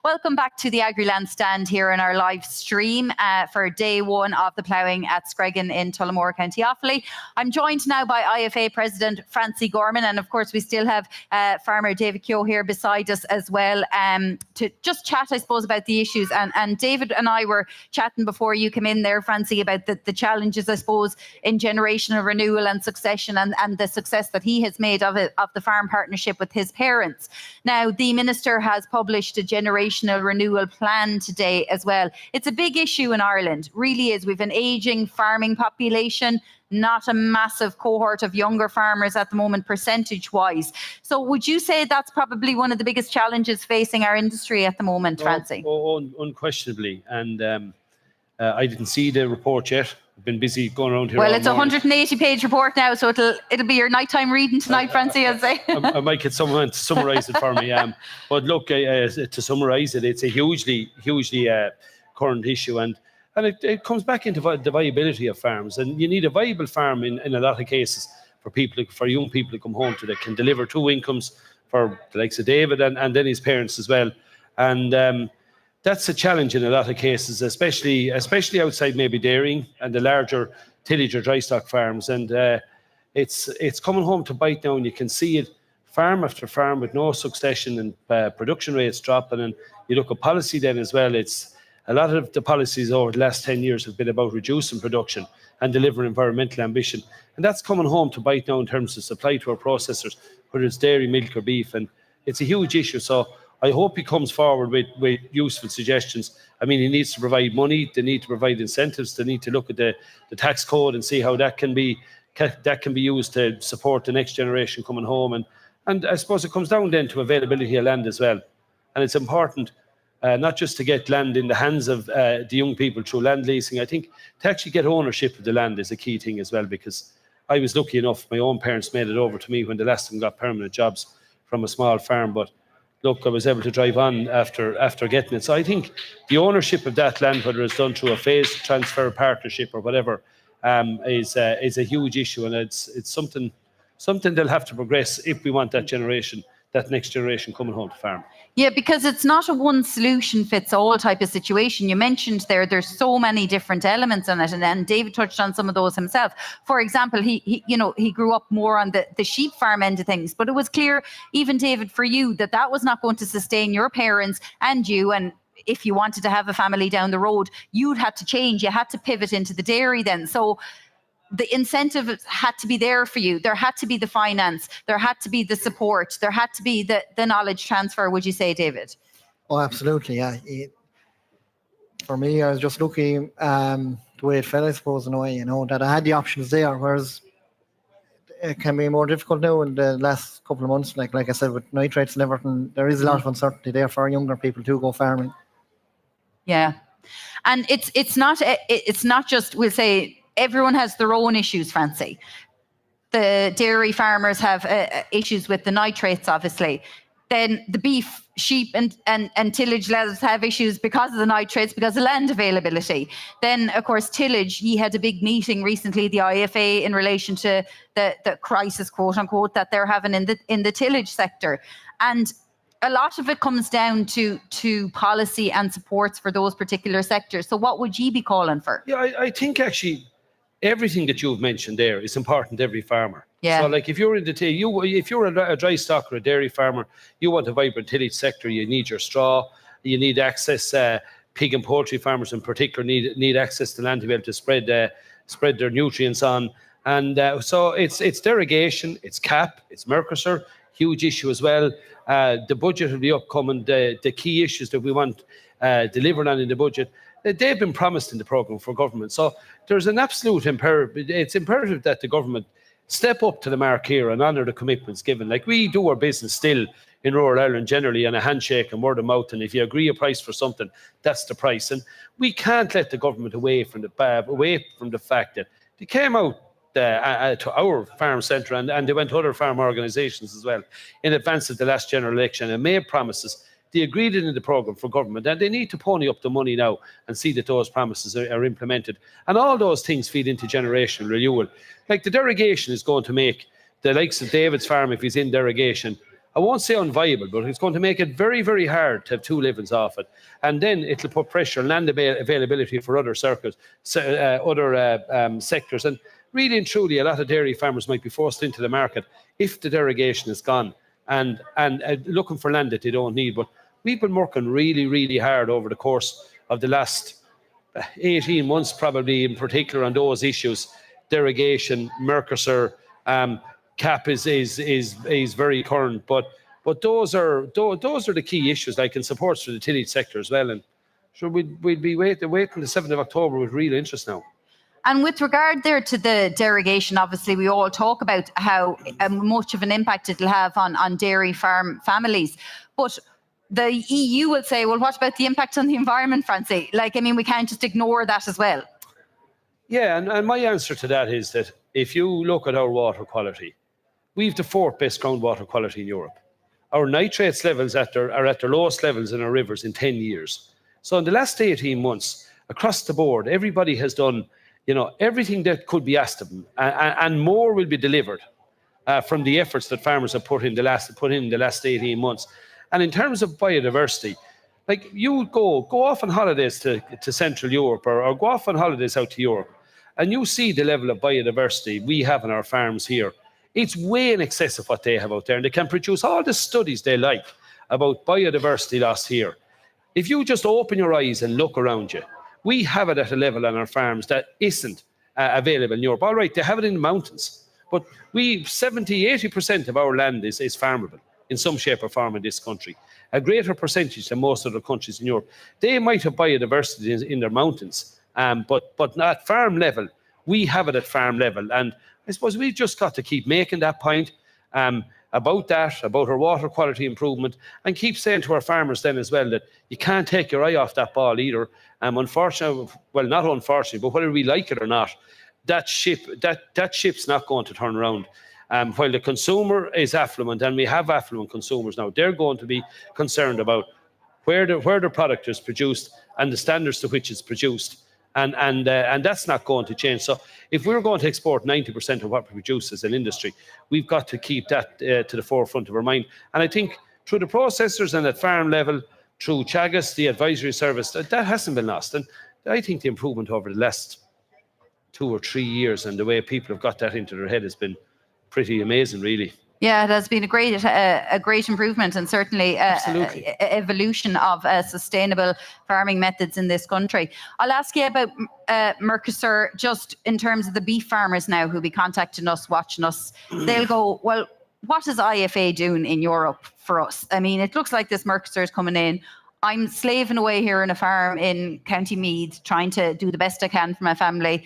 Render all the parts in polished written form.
Welcome back to the Agriland stand here in our live stream for day one of the ploughing at Screggan in Tullamore, County Offaly. I'm joined now by IFA President Francie Gorman, and of course we still have farmer David Kehoe here beside us as well to just chat, I suppose, about the issues. And David and I were chatting before you came in there, Francie, about the challenges, I suppose, in generational renewal and succession, and the success that he has made of the farm partnership with his parents. Now, the Minister has published a generational renewal plan today as well. It's a big issue in Ireland, really is. We've an ageing farming population, not a massive cohort of younger farmers at the moment percentage-wise. So would you say that's probably one of the biggest challenges facing our industry at the moment, Francie? Unquestionably. And I didn't see the report yet. I've been busy going around here. Well, it's a 180-page report now, so it'll be your nighttime reading tonight, Francie, I'd say. I might get someone to summarise it for me. But look, to summarise it, it's a hugely current issue, and it comes back into the viability of farms. And you need a viable farm in a lot of cases for young people to come home to that can deliver two incomes for the likes of David and then his parents as well. And that's a challenge in a lot of cases, especially outside maybe dairying and the larger tillage or dry stock farms. And it's coming home to bite now, and you can see it farm after farm with no succession and production rates dropping. And you look at policy then as well, it's a lot of the policies over the last 10 years have been about reducing production and delivering environmental ambition. And that's coming home to bite now in terms of supply to our processors, whether it's dairy, milk or beef. And it's a huge issue. So I hope he comes forward with useful suggestions. I mean, he needs to provide money, they need to provide incentives, they need to look at the tax code and see how that can be used to support the next generation coming home. And I suppose it comes down then to availability of land as well. And it's important not just to get land in the hands of the young people through land leasing. I think to actually get ownership of the land is a key thing as well, because I was lucky enough, my own parents made it over to me when the last of them got permanent jobs from a small farm. But look, I was able to drive on after getting it. So I think the ownership of that land, whether it's done through a phased transfer partnership or whatever, is a huge issue, and it's something they'll have to progress if we want that next generation coming home to farm. Yeah, because it's not a one solution fits all type of situation. You mentioned there's so many different elements in it, and David touched on some of those himself. For example, he grew up more on the sheep farm end of things, but it was clear, even David, for you, that was not going to sustain your parents and you. And if you wanted to have a family down the road, you'd had to change. You had to pivot into the dairy then. So the incentive had to be there for you. There had to be the finance. There had to be the support. There had to be the knowledge transfer, would you say, David? Oh, absolutely, yeah. For me, I was just lucky the way it fell, I suppose, in a way, that I had the options there, whereas it can be more difficult now in the last couple of months. Like I said, with nitrates and everything, there is a lot of uncertainty there for younger people to go farming. Yeah. And it's not just, we'll say, everyone has their own issues, Francie. The dairy farmers have issues with the nitrates, obviously. Then the beef, sheep and tillage lads have issues because of the nitrates, because of land availability. Then, of course, tillage, ye had a big meeting recently, the IFA, in relation to the crisis, quote unquote, that they're having in the tillage sector. And a lot of it comes down to policy and supports for those particular sectors. So what would ye be calling for? Yeah, I think actually everything that you've mentioned there is important to every farmer. Yeah. So, like, if you're if you're a dry stock or a dairy farmer, you want a vibrant tillage sector. You need your straw. You need access. Pig and poultry farmers, in particular, need access to land to be able to spread their nutrients on. And so it's derogation, it's CAP, it's Mercosur, huge issue as well. The budget will be upcoming. The key issues that we want delivered on in the budget, they've been promised in the programme for government. So there's an absolute imperative. It's imperative that the government step up to the mark here and honour the commitments given. Like, we do our business still in rural Ireland generally on a handshake and word of mouth, and if you agree a price for something, that's the price. And we can't let the government away from the fact that they came out to our farm centre and they went to other farm organisations as well in advance of the last general election and made promises. They agreed it in the programme for government, and they need to pony up the money now and see that those promises are implemented. And all those things feed into generational renewal. Like, the derogation is going to make the likes of David's farm, if he's in derogation, I won't say unviable, but it's going to make it very, very hard to have two livings off it. And then it'll put pressure on land availability for other sectors. And really and truly, a lot of dairy farmers might be forced into the market if the derogation is gone and looking for land that they don't need. But we've been working really, really hard over the course of the last 18 months, probably in particular, on those issues. Derogation, Mercosur, CAP is very current, but those are the key issues, like in supports for the tillage sector as well. And sure, we'd be waiting the 7th of October with real interest now. And with regard there to the derogation, obviously we all talk about how much of an impact it'll have on dairy farm families, but the EU will say, well, what about the impact on the environment, Francie? Like, I mean, we can't just ignore that as well. Yeah, and my answer to that is that if you look at our water quality, we've the 4th best groundwater quality in Europe. Our nitrates levels are at their lowest levels in our rivers in 10 years. So in the last 18 months, across the board, everybody has done, everything that could be asked of them, and more will be delivered from the efforts that farmers have put in the last 18 months. And in terms of biodiversity, like, you go off on holidays to Central Europe or go off on holidays out to Europe, and you see the level of biodiversity we have on our farms here. It's way in excess of what they have out there, and they can produce all the studies they like about biodiversity loss here. If you just open your eyes and look around you, we have it at a level on our farms that isn't available in Europe. All right, they have it in the mountains, but 70-80% of our land is farmable in some shape or form in this country. A greater percentage than most other countries in Europe. They might have biodiversity in their mountains, but not at farm level. We have it at farm level, and I suppose we've just got to keep making that point about our water quality improvement, and keep saying to our farmers then as well that you can't take your eye off that ball either. Unfortunately, well, not unfortunately, but whether we like it or not, that ship's not going to turn around. While the consumer is affluent, and we have affluent consumers now, they're going to be concerned about where the product is produced and the standards to which it's produced. And that's not going to change. So if we're going to export 90% of what we produce as an industry, we've got to keep that to the forefront of our mind. And I think through the processors and at farm level, through Chagas, the advisory service, that hasn't been lost. And I think the improvement over the last 2 or 3 years and the way people have got that into their head has been pretty amazing, really. Yeah, it has been a great improvement, and certainly evolution of sustainable farming methods in this country. I'll ask you about Mercosur, just in terms of the beef farmers now who'll be contacting us, watching us. They'll go, well, what is IFA doing in Europe for us? I mean, it looks like this Mercosur is coming in. I'm slaving away here on a farm in County Meath, trying to do the best I can for my family,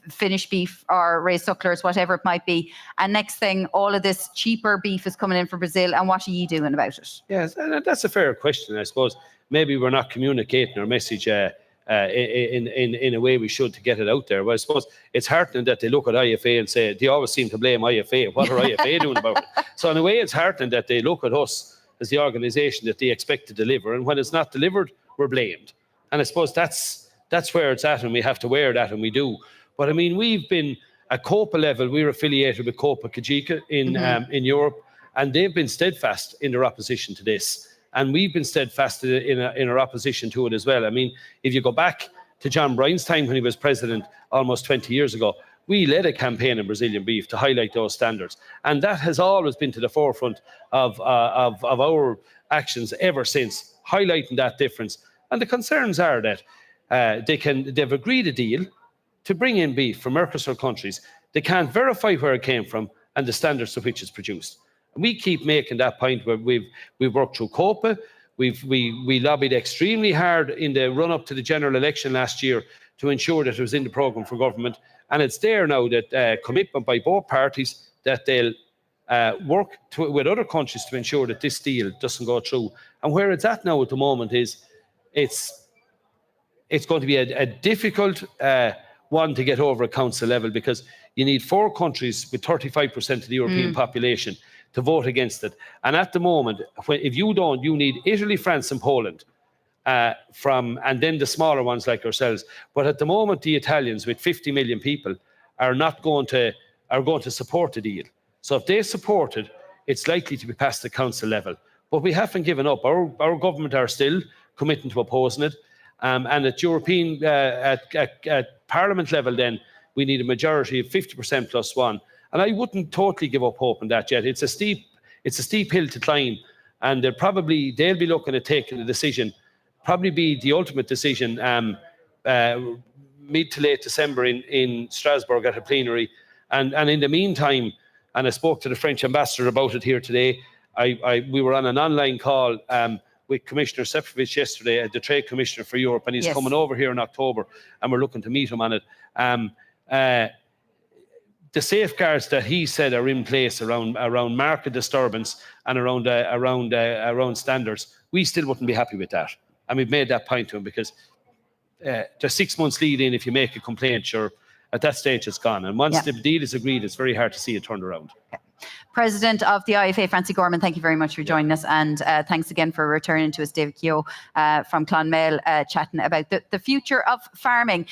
finish beef or raise sucklers, whatever it might be. And next thing, all of this cheaper beef is coming in from Brazil. And what are you doing about it? Yes, and that's a fair question, I suppose. Maybe we're not communicating our message in a way we should to get it out there. But I suppose it's heartening that they look at IFA and say, they always seem to blame IFA. What are IFA doing about it? So in a way, it's heartening that they look at us as the organisation that they expect to deliver, and when it's not delivered, we're blamed. And I suppose that's where it's at, and we have to wear that, and we do. But I mean, we've been at COPA level, we're affiliated with COPA Kajika in Europe, and they've been steadfast in their opposition to this, and we've been steadfast in our opposition to it as well. I mean, if you go back to John Bryan's time when he was president almost 20 years ago, we led a campaign in Brazilian beef to highlight those standards. And that has always been to the forefront of our actions ever since, highlighting that difference. And the concerns are that they've agreed a deal to bring in beef from Mercosur countries. They can't verify where it came from and the standards to which it's produced. And we keep making that point where we've worked through COPA. We lobbied extremely hard in the run-up to the general election last year to ensure that it was in the programme for government. And it's there now that commitment by both parties that they'll work with other countries to ensure that this deal doesn't go through. And where it's at now at the moment is it's going to be a difficult one to get over at council level, because you need 4 countries with 35% of the European population to vote against it. And at the moment, if you don't, you need Italy, France and Poland. And then the smaller ones like ourselves. But at the moment, the Italians with 50 million people are going to support the deal. So if they support it, it's likely to be past the council level. But we haven't given up. Our government are still committing to opposing it. And at European, at Parliament level then, we need a majority of 50% plus one. And I wouldn't totally give up hope on that yet. It's a steep hill to climb. And they'll be looking at taking a decision, probably be the ultimate decision mid to late December in Strasbourg at a plenary. And in the meantime, and I spoke to the French ambassador about it here today, we were on an online call with Commissioner Sefcovic yesterday, the Trade Commissioner for Europe, and he's coming over here in October, and we're looking to meet him on it. The safeguards that he said are in place around market disturbance and around standards, we still wouldn't be happy with that. And we've made that point to him, because there's 6 months lead in. If you make a complaint, sure, at that stage it's gone. And once the deal is agreed, it's very hard to see it turned around. Okay. President of the IFA, Francie Gorman, thank you very much for joining us, and thanks again for returning to us, David Kehoe from Clonmel, chatting about the future of farming.